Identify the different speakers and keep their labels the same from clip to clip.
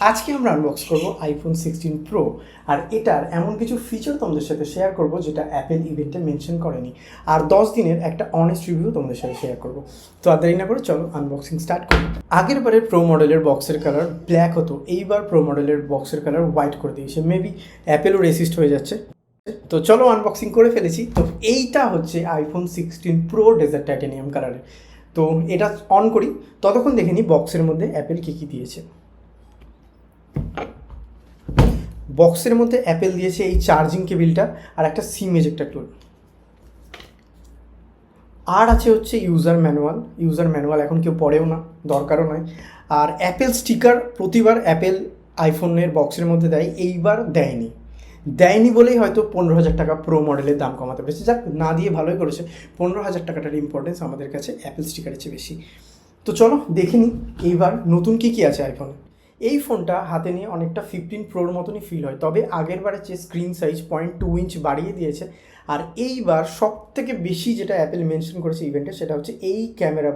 Speaker 1: আজকে আমরা আনবক্স করব আইফোন 16 প্রো। আর এটার এমন কিছু ফিচার তোমাদের সাথে শেয়ার করব যেটা অ্যাপেল ইভেন্টে মেনশন করেনি, আর 10 দিনের একটা অনেস্ট রিভিউ তোমাদের সাথে শেয়ার করব। তো আর দেরি না করে চলো আনবক্সিং স্টার্ট করি। আগের বারে প্রো মডেলের বক্সের কালার ব্ল্যাক হতো, এইবার প্রো মডেলের বক্সের কালার হোয়াইট করে দিয়েছে। মেবি অ্যাপেলও রেসিস্ট হয়ে যাচ্ছে। তো চলো আনবক্সিং করে ফেলেছি। তো এইটা হচ্ছে আইফোন 16 প্রো ডেজার্ট টাইটানিয়াম কালারের। তো এটা অন করি, ততক্ষণ দেখে নিই বক্সের মধ্যে অ্যাপেল কী কী দিয়েছে। বক্সের মধ্যে অ্যাপেল দিয়েছে এই চার্জিং কেবিলটা আর একটা সিম এজেক্টর টুল, আর আছে হচ্ছে ইউজার ম্যানুয়াল এখন কেউ পড়েও না, দরকারও নয়। আর অ্যাপেল স্টিকার প্রতিবার অ্যাপেল আইফোনের বক্সের মধ্যে দেয়, এইবার দেয়নি বলেই হয়তো 15,000 টাকা প্রো মডেলের দাম কমাতে পেরেছে। যাক, না দিয়ে ভালোই করেছে। 15,000 টাকাটার ইম্পর্টেন্স আমাদের কাছে অ্যাপেল স্টিকারের চেয়ে বেশি। তো চলো দেখে নিই এইবার নতুন কী কী আছে আইফোনে। এই ফোনটা হাতে নিয়ে অনেকটা 15 প্রোর মতনই ফিল হয়, তবে আগের বারের চেয়ে স্ক্রিন সাইজ 0.2 ইঞ্চ বাড়িয়ে দিয়েছে। আর এইবার সব থেকে বেশি যেটা অ্যাপেল মেনশন করেছে ইভেন্টে, সেটা হচ্ছে এই ক্যামেরা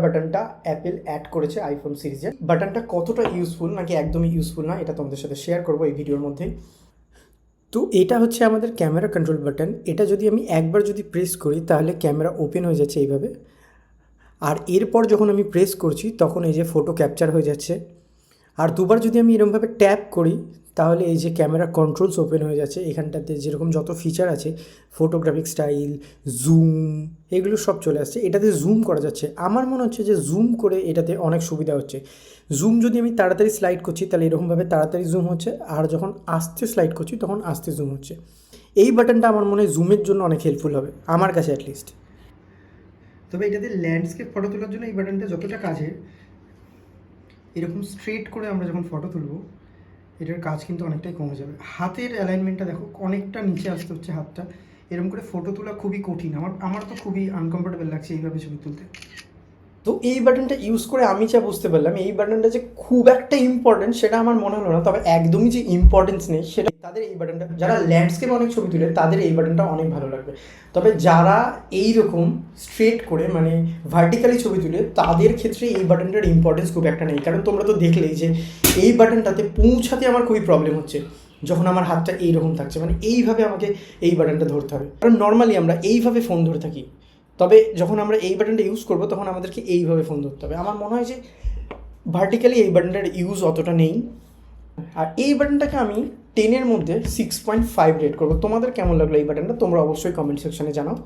Speaker 1: বাটনটা অ্যাপেল অ্যাড করেছে আইফোন সিরিজে। বাটনটা কতটা ইউজফুল নাকি একদমই ইউজফুল না, এটা তোমাদের সাথে শেয়ার করবো এই ভিডিওর মধ্যেই। তো এটা হচ্ছে আমাদের ক্যামেরা কন্ট্রোল বাটন। এটা যদি আমি একবার প্রেস করি তাহলে ক্যামেরা ওপেন হয়ে যাচ্ছে এইভাবে, আর এরপর যখন আমি প্রেস করছি তখন এই যে ফটো ক্যাপচার হয়ে যাচ্ছে। আর দুবার যদি আমি এরকমভাবে ট্যাপ করি তাহলে এই যে ক্যামেরা কন্ট্রোলস ওপেন হয়ে যাচ্ছে। এখানটাতে যেরকম যত ফিচার আছে, ফটোগ্রাফিক স্টাইল, জুম, এগুলো সব চলে আসছে। এটাতে জুম করা যাচ্ছে। আমার মনে হচ্ছে যে জুম করে এটাতে অনেক সুবিধা হচ্ছে। জুম যদি আমি তাড়াতাড়ি স্লাইড করছি তাহলে এরকমভাবে তাড়াতাড়ি জুম হচ্ছে, আর যখন আস্তে স্লাইড করছি তখন আস্তে জুম হচ্ছে। এই বাটনটা আমার মনে হয় জুমের জন্য অনেক হেল্পফুল হবে, আমার কাছে অ্যাটলিস্ট। তবে এটাতে ল্যান্ডস্কেপ ফটো তোলার জন্য এই বাটনটা যতটা কাজে, এরকম স্ট্রেট করে আমরা যখন ফটো তুলবো এটার কাজ কিন্তু অনেকটাই কমে যাবে। হাতের অ্যালাইনমেন্টটা দেখো, অনেকটা নিচে আসতে হচ্ছে হাতটা। এরকম করে ফটো তোলা খুবই কঠিন, আমার তো খুবই আনকমফোর্টেবল লাগছে এইভাবে ছবি তুলতে। তো এই বাটনটা ইউজ করে আমি যা বুঝতে পারলাম, এই বাটনটা যে খুব একটা ইম্পর্টেন্ট সেটা আমার মনে হলো না। তবে একদমই যে ইম্পর্টেন্স নেই সেটা, তাদের এই বাটনটা, যারা ল্যান্ডস্কেপে অনেক ছবি তুলে তাদের এই বাটনটা অনেক ভালো লাগবে। তবে যারা এই রকম স্ট্রেট করে মানে ভার্টিক্যালি ছবি তুলে তাদের ক্ষেত্রে এই বাটনটার ইম্পর্টেন্স খুব একটা নেই। কারণ তোমরা তো দেখলেই যে এই বাটনটাতে পৌঁছাতে আমার খুবই প্রবলেম হচ্ছে যখন আমার হাতটা এইরকম থাকছে, মানে এইভাবে আমাকে এই বাটনটা ধরতে হবে। কারণ নর্মালি আমরা এইভাবে ফোন ধরে থাকি, তবে যখন আমরা এই বাটনটা ইউজ করবো তখন আমাদেরকে এইভাবে ফোন ধরতে হবে। আমার মনে হয় যে ভার্টিক্যালি এই বাটনটার ইউজ অতটা নেই। আর এই বাটনটাকে আমি 10-এর মধ্যে 6.5 রেট করবো। তোমাদের কেমন লাগলো এই বাটনটা তোমরা অবশ্যই কমেন্ট সেকশনে জানাও।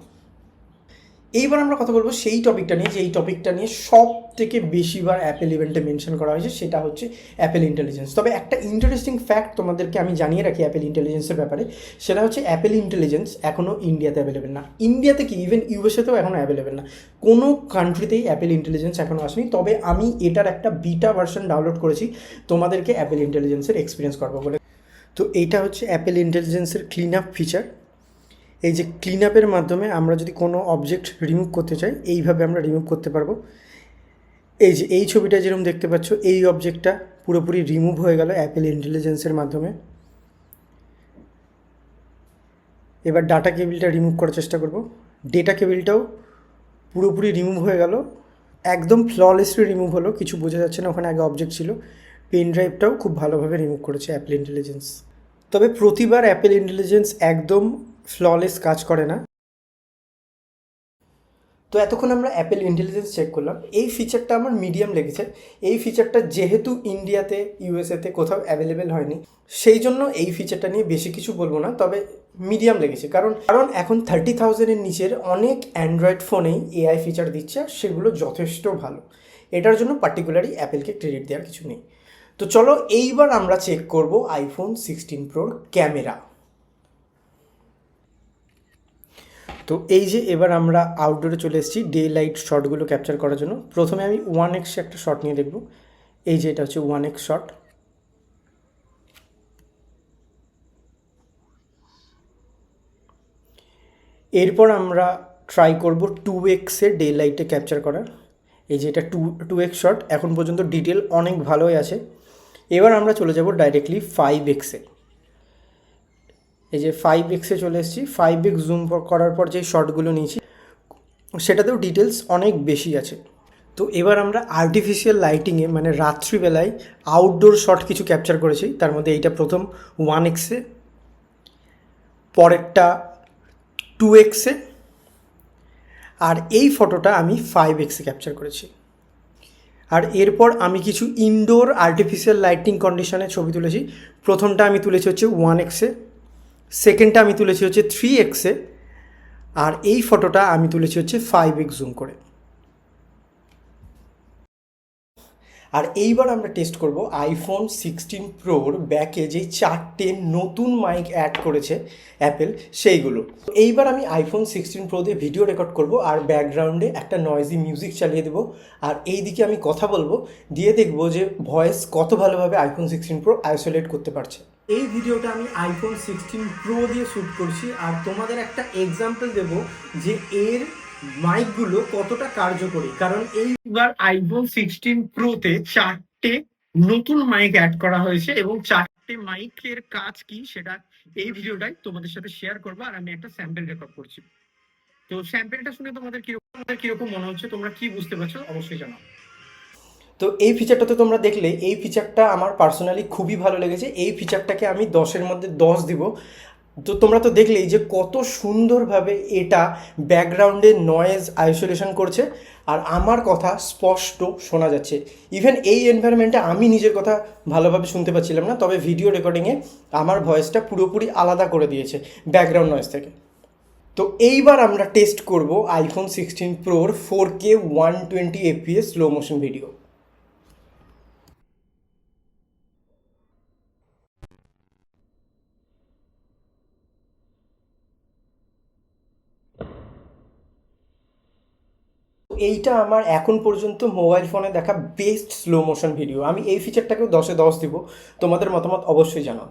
Speaker 1: এইবার আমরা কথা বলবো সেই টপিকটা নিয়ে, যে এই টপিকটা নিয়ে সব থেকে বেশিবার অ্যাপেল ইভেন্টে মেনশন করা হয়েছে, সেটা হচ্ছে অ্যাপেল ইন্টেলিজেন্স। তবে একটা ইন্টারেস্টিং ফ্যাক্ট তোমাদেরকে আমি জানিয়ে রাখি অ্যাপেল ইন্টেলিজেন্সের ব্যাপারে, সেটা হচ্ছে অ্যাপেল ইন্টেলিজেন্স এখনও ইন্ডিয়াতে অ্যাভেলেবেল না। ইন্ডিয়াতে কি, ইভেন ইউএসএতেও এখনও অ্যাভেলেবেল না। কোনো কান্ট্রিতেই অ্যাপেল ইন্টেলিজেন্স এখনও আসেনি। তবে আমি এটার একটা বিটা ভার্সন ডাউনলোড করেছি তোমাদেরকে অ্যাপেল ইন্টেলিজেন্সের এক্সপিরিয়েন্স করবো বলে। তো এইটা হচ্ছে অ্যাপেল ইন্টেলিজেন্সের ক্লিন আপ ফিচার। এই যে ক্লিন আপের মাধ্যমে আমরা যদি কোনো অবজেক্ট রিমুভ করতে চাই, এইভাবে আমরা রিমুভ করতে পারবো। এই যে এই ছবিটা যেরকম দেখতে পাচ্ছ, এই অবজেক্টটা পুরোপুরি রিমুভ হয়ে গেল অ্যাপেল ইন্টেলিজেন্সের মাধ্যমে। এবার ডাটা কেবিলটা রিমুভ করার চেষ্টা করব। ডেটা কেবিলটাও পুরোপুরি রিমুভ হয়ে গেল, একদম ফ্ললেসলি রিমুভ হলো, কিছু বোঝা যাচ্ছে না ওখানে আগে অবজেক্ট ছিল। পেন ড্রাইভটাও খুব ভালোভাবে রিমুভ করেছে অ্যাপেল ইন্টেলিজেন্স। তবে প্রতিবার অ্যাপেল ইন্টেলিজেন্স একদম ফ্ললেস কাজ করে না। তো এতক্ষণ আমরা অ্যাপেল ইন্টেলিজেন্স চেক করলাম। এই ফিচারটা আমার মিডিয়াম লেগেছে। এই ফিচারটা যেহেতু ইন্ডিয়াতে ইউএসএতে কোথাও অ্যাভেলেবেল হয়নি, সেই জন্য এই ফিচারটা নিয়ে বেশি কিছু বলবো না। তবে মিডিয়াম লেগেছে, কারণ এখন 30,000-এর নিচের অনেক অ্যান্ড্রয়েড ফোনেই এআই ফিচার দিচ্ছে, আর সেগুলো যথেষ্ট ভালো। এটার জন্য পার্টিকুলারলি অ্যাপেলকে ক্রেডিট দেওয়ার কিছু নেই। তো চলো এইবার আমরা চেক করব আইফোন 16 প্রোর ক্যামেরা। তো এই যে এবার আমরা আউটডোরে চলে এসেছি ডে লাইট শটগুলো ক্যাপচার করার জন্য। প্রথমে আমি 1x একটা শট নিয়ে দেখব। এই যে এটা হচ্ছে 1x শট। এরপর আমরা ট্রাই করব 2x-এর ডে লাইটে ক্যাপচার করার। এই যে এটা 2x শট। এখন পর্যন্ত ডিটেল অনেক ভালোই আছে। এবার আমরা চলে যাব ডাইরেক্টলি 5x-এ। এই যে 5x-এ চলে এসেছি। 5x জুম করার পর যে শটগুলো নিয়েছি সেটাতেও ডিটেলস অনেক বেশি আছে। তো এবার আমরা আর্টিফিশিয়াল লাইটিংয়ে মানে রাত্রিবেলায় আউটডোর শট কিছু ক্যাপচার করেছি। তার মধ্যে এইটা প্রথম 1x-এ, পরেরটা 2x-এ, আর এই ফটোটা আমি 5x-এ ক্যাপচার করেছি। আর এরপর আমি কিছু ইনডোর আর্টিফিশিয়াল লাইটিং কন্ডিশনে ছবি তুলেছি। প্রথমটা আমি তুলেছি হচ্ছে 1x-এ, সেকেন্ডটা আমি তুলেছি হচ্ছে 3x-এ, আর এই ফটোটা আমি তুলেছি হচ্ছে 5x জুম করে। আর এইবার আমরা টেস্ট করব আইফোন 16 প্রোর ব্যাকে যে 4টে নতুন মাইক অ্যাড করেছে অ্যাপেল, সেইগুলো। তো এইবার আমি আইফোন 16 প্রো দিয়ে ভিডিও রেকর্ড করব আর ব্যাকগ্রাউন্ডে একটা নয়েজি মিউজিক চালিয়ে দেবো, আর এই দিকে আমি কথা বলবো, দিয়ে দেখবো যে ভয়েস কত ভালোভাবে আইফোন 16 প্রো আইসোলেট করতে পারছে। এই ভিডিওটা আমি আইফোন 16 প্রো দিয়ে শ্যুট করছি, আর তোমাদের একটা এক্সাম্পল দেব যে এর মাইকগুলো কতটা কার্যকরী। কারণ এইবার আইফোন 16 প্রোতে 4টে নতুন মাইক অ্যাড করা হয়েছে, এবং 4টে মাইকের কাজ কি সেটা এই ভিডিওটাই তোমাদের সাথে শেয়ার করবো। আর আমি একটা স্যাম্পল রেকর্ড করছি। তো স্যাম্পলটা শুনে তোমাদের কিরকম মনে হচ্ছে, তোমরা কি বুঝতে পারছো অবশ্যই জানাও। তো এই ফিচারটা তো তোমরা দেখলে, এই ফিচারটা আমার পার্সোনালি খুবই ভালো লেগেছে। এই ফিচারটাকে আমি 10-এর মধ্যে 10 দিব। তো তোমরা তো দেখলেই যে কত সুন্দরভাবে এটা ব্যাকগ্রাউন্ডে নয়েজ আইসোলেশন করছে, আর আমার কথা স্পষ্ট শোনা যাচ্ছে। ইভেন এই এনভায়রনমেন্টে আমি নিজের কথা ভালোভাবে শুনতে পাচ্ছিলাম না, তবে ভিডিও রেকর্ডিংয়ে আমার ভয়েসটা পুরোপুরি আলাদা করে দিয়েছে ব্যাকগ্রাউন্ড নয়েজ থেকে। তো এইবার আমরা টেস্ট করব iPhone 16 প্রোর 4K 120 FPS slow motion video. এইটা আমার এখন পর্যন্ত মোবাইল ফোনে দেখা বেস্ট স্লো মোশন ভিডিও। আমি এই ফিচারটাকেও 10-এ 10 দিব। তোমাদের মতামত অবশ্যই জানাও।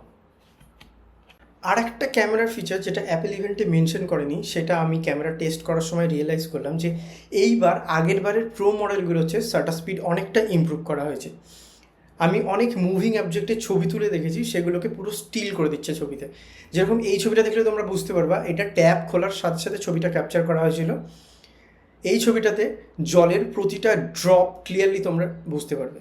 Speaker 1: আর একটা ক্যামেরার ফিচার যেটা অ্যাপেল ইভেন্টে মেনশন করেনি, সেটা আমি ক্যামেরা টেস্ট করার সময় রিয়েলাইজ করলাম যে এইবার আগের বারের প্রো মডেলগুলো হচ্ছে শাটার স্পিড অনেকটা ইমপ্রুভ করা হয়েছে। আমি অনেক মুভিং অবজেক্টে ছবি তুলে দেখেছি, সেগুলোকে পুরো স্টিল করে দিচ্ছে ছবিতে। যেরকম এই ছবিটা দেখলে তোমরা বুঝতে পারবা এটা ট্যাব খোলার সাথে সাথে ছবিটা ক্যাপচার করা হয়েছিল। এই ছবিটাতে জলের প্রতিটা ড্রপ ক্লিয়ারলি তোমরা বুঝতে পারবে।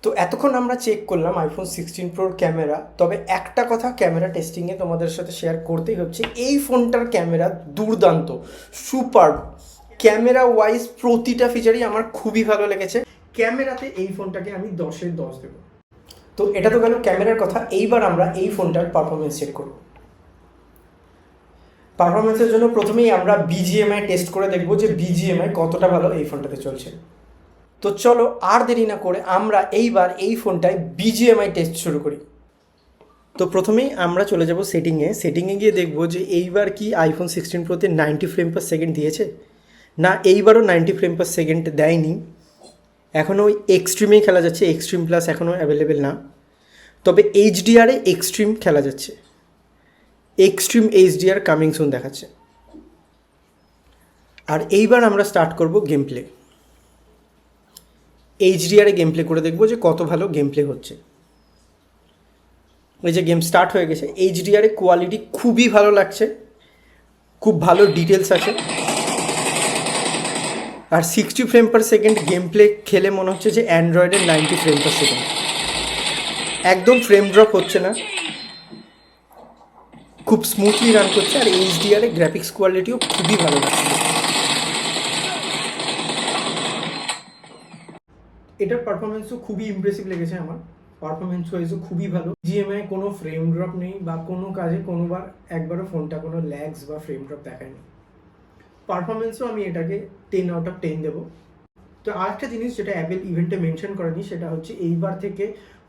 Speaker 1: তো এতক্ষণ আমরা চেক করলাম আইফোন 16 প্রোর ক্যামেরা। তবে একটা কথা ক্যামেরা টেস্টিংয়ে তোমাদের সাথে শেয়ার করতেই হচ্ছে, এই ফোনটার ক্যামেরা দুর্দান্ত, সুপার। ক্যামেরা ওয়াইজ প্রতিটা ফিচারই আমার খুবই ভালো লেগেছে। ক্যামেরাতে এই ফোনটাকে আমি 10-এ 10 দেবো। তো এটা তো গেল ক্যামেরার কথা। এইবার আমরা এই ফোনটার পারফরমেন্স চেক করব। পারফরমেন্সের জন্য প্রথমেই আমরা বিজিএমআই টেস্ট করে দেখব যে বিজিএমআই কতটা ভালো এই ফোনটাতে চলছে। তো চলো আর দেরি না করে আমরা এইবার এই ফোনটায় বিজিএমআই টেস্ট শুরু করি। তো প্রথমেই আমরা চলে যাব সেটিংয়ে গিয়ে দেখব যে এইবার কি আইফোন 16 প্রোতে 90 ফ্রেম পার সেকেন্ড দিয়েছে না। এইবারও 90 ফ্রেম পার সেকেন্ড দেয়নি, এখনও ওই এক্সট্রিমেই খেলা যাচ্ছে, এক্সট্রিম প্লাস এখনও অ্যাভেলেবেল না। তবে এইচডিআরে এক্সট্রিম খেলা যাচ্ছে, এক্সট্রিম এইচডিআর কামিং সুন দেখাচ্ছে। আর এইবার আমরা স্টার্ট করব গেম প্লে। এইচডিআরে গেম প্লে করে দেখব যে কত ভালো গেম প্লে হচ্ছে। এই যে গেম স্টার্ট হয়ে গেছে। এইচডিআরে কোয়ালিটি খুবই ভালো লাগছে, খুব ভালো ডিটেলস আছে। আর 60 frame per second game play খেলে মনে হচ্ছে যে অ্যান্ড্রয়েডের 90 ফ্রেম পার সেকেন্ড। একদম ফ্রেম ড্রপ হচ্ছে না, খুব স্মুথলি রান করছে। আর এইচডিআরে গ্রাফিক্স কোয়ালিটিও খুবই ভালো লাগছে। এটার পারফরমেন্সও খুবই ইমপ্রেসিভ লেগেছে আমার। পারফরমেন্স ওয়াইজও খুবই ভালো। জিএমআই কোনো ফ্রেম ড্রপ নেই, বা কোনো কাজে একবারও ফোনটা কোনো ল্যাগস বা ফ্রেম ড্রপ দেখায়নি। পারফরমেন্সও আমি এটাকে 10/10 দেবো। তো আরেকটা জিনিস যেটা অ্যাপেল ইভেন্টে মেনশন করেনি, সেটা হচ্ছে এইবার থেকে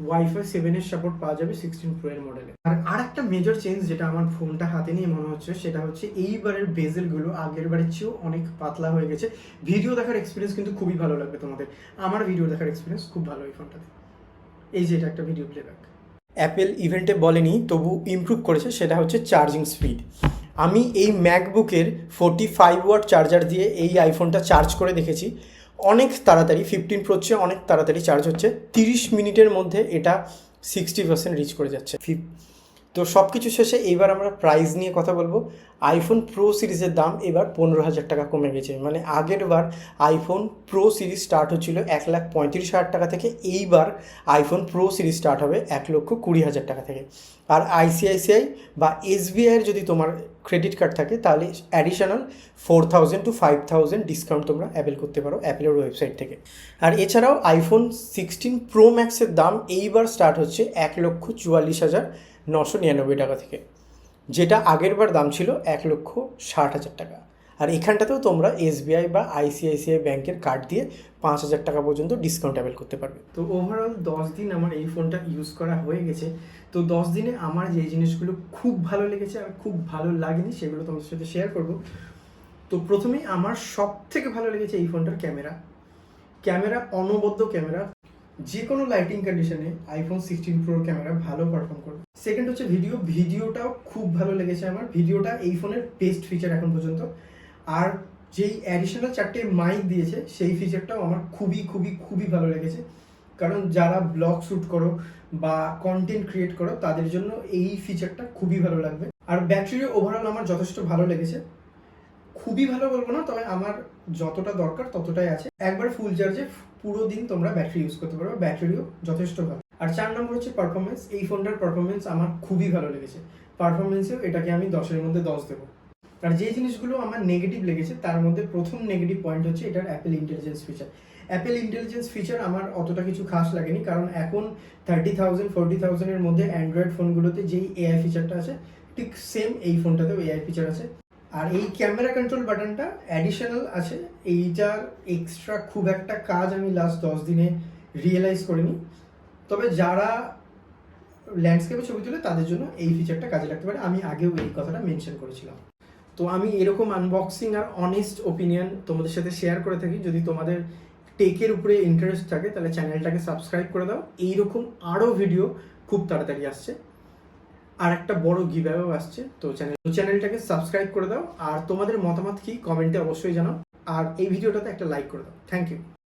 Speaker 1: ওয়াইফাই 7-এর সাপোর্ট পাওয়া যাবে 16 প্রো এর মডেলে। আর একটা মেজর চেঞ্জ যেটা আমার ফোনটা হাতে নিয়ে মনে হচ্ছে, সেটা হচ্ছে এইবারের বেজেলগুলো আগের বারের চেয়েও অনেক পাতলা হয়ে গেছে। ভিডিও দেখার এক্সপিরিয়েন্স কিন্তু খুবই ভালো লাগবে তোমাদের। আমার ভিডিও দেখার এক্সপিরিয়েন্স খুব ভালো এই ফোনটাতে। এই যে এটা একটা ভিডিও প্লেব্যাক। অ্যাপেল ইভেন্টে বলেনি, তবু ইমপ্রুভ করেছে, সেটা হচ্ছে চার্জিং স্পিড। আমি এই ম্যাকবুকের 45 ওয়াট চার্জার দিয়ে এই আইফোনটা চার্জ করে দেখেছি, অনেক তাড়াতাড়ি 15 প্রো চেয়ে অনেক তাড়াতাড়ি চার্জ হচ্ছে। 30 মিনিটের মধ্যে এটা 60% রিচ করে যাচ্ছে। তো তো সব কিছু শেষে এইবার আমরা প্রাইস নিয়ে কথা বলবো। আইফোন প্রো সিরিজের দাম এবার 15,000 টাকা কমে গেছে। মানে আগের বার আইফোন প্রো সিরিজ স্টার্ট হচ্ছিল 1,35,000 টাকা থেকে, এইবার আইফোন প্রো সিরিজ স্টার্ট হবে 1,20,000 টাকা থেকে। আর আইসিআইসিআই বা এসবিআইয়ের যদি তোমার ক্রেডিট কার্ড থাকে তাহলে অ্যাডিশনাল 4,000 to 5,000 ডিসকাউন্ট তোমরা অ্যাভেল করতে পারো অ্যাপেলের ওয়েবসাইট থেকে। আর এছাড়াও আইফোন 16 প্রো ম্যাক্সের দাম এইবার স্টার্ট হচ্ছে 1,44,999 টাকা থেকে, যেটা আগের বার দাম ছিল 1,60,000 টাকা। আর এখানটাতেও তোমরা এসবিআই বা আইসিআইসিআই ব্যাংকের কার্ড দিয়ে 5,000 টাকা পর্যন্ত ডিসকাউন্ট অ্যাভেল করতে পারবে। তো ওভারঅল 10 দিন আমার এই ফোনটা ইউজ করা হয়ে গেছে। তো 10 দিনে আমার যে জিনিসগুলো খুব ভালো লেগেছে আর খুব ভালো লাগেনি সেগুলো তোমাদের সাথে শেয়ার করব। তো প্রথমেই আমার সব থেকে ভালো লেগেছে এই ফোনটার ক্যামেরা অনবদ্য ক্যামেরা, যে কোনো লাইটিং কন্ডিশনে আইফোন 16 প্রোর ক্যামেরা ভালো পারফর্ম করবে। সেকেন্ড হচ্ছে ভিডিওটাও খুব ভালো লেগেছে আমার। ভিডিওটা এই ফোনের বেস্ট ফিচার এখন পর্যন্ত। আর যেই অ্যাডিশনাল 4টে মাইক দিয়েছে সেই ফিচারটাও আমার খুবই খুবই খুবই ভালো লেগেছে, কারণ যারা ব্লগ শ্যুট করো বা কন্টেন্ট ক্রিয়েট করো তাদের জন্য এই ফিচারটা খুবই ভালো লাগবে। আর ব্যাটারিও ওভারঅল আমার যথেষ্ট ভালো লেগেছে, খুবই ভালো বলবো না, তবে আমার যতটা দরকার ততটাই আছে। একবার ফুল চার্জে পুরো দিন তোমরা ব্যাটারি ইউজ করতে পারবে, ব্যাটারিও যথেষ্ট ভালো। আর 4 নম্বর হচ্ছে পারফরমেন্স। এই ফোনটার পারফরমেন্স আমার খুবই ভালো লেগেছে, পারফরমেন্সেও এটাকে আমি 10-এর মধ্যে 10 দেবো। আর যে জিনিসগুলো আমার নেগেটিভ লেগেছে তার মধ্যে প্রথম নেগেটিভ পয়েন্ট হচ্ছে এটার Apple intelligence feature. Apple intelligence feature আমার অতটা কিছু খাস লাগেনি, কারণ এখন 30,000 40,000-এর মধ্যে অ্যান্ড্রয়েড ফোনগুলোতে যেই এআই ফিচারটা আছে ঠিক সেম এই ফোনটাতেও এআই ফিচার আছে। আর এই ক্যামেরা কন্ট্রোল বাটনটা অ্যাডিশনাল আছে, এইটার এক্সট্রা খুব একটা কাজ আমি লাস্ট 10 দিনে রিয়েলাইজ করিনি। তবে যারা ল্যান্ডস্কেপে ছবি তুলে তাদের জন্য এই ফিচারটা কাজে লাগতে পারে, আমি আগেও এই কথাটা মেনশন করেছিলাম। তো আমি এরকম আনবক্সিং আর অনেস্ট ওপিনিয়ন তোমাদের সাথে শেয়ার করে থাকি। যদি তোমাদের টেকের উপরে ইন্টারেস্ট থাকে তাহলে চ্যানেলটাকে সাবস্ক্রাইব করে দাও। এইরকম আরও ভিডিও খুব তাড়াতাড়ি আসছে, আর একটা বড় গিভঅ্যাওয়ে আসছে। তো চ্যানেলটাকে সাবস্ক্রাইব করে দাও, আর তোমাদের মতামত কি কমেন্টে অবশ্যই জানাও, আর এই ভিডিওটাতে একটা লাইক করে দাও। Thank you.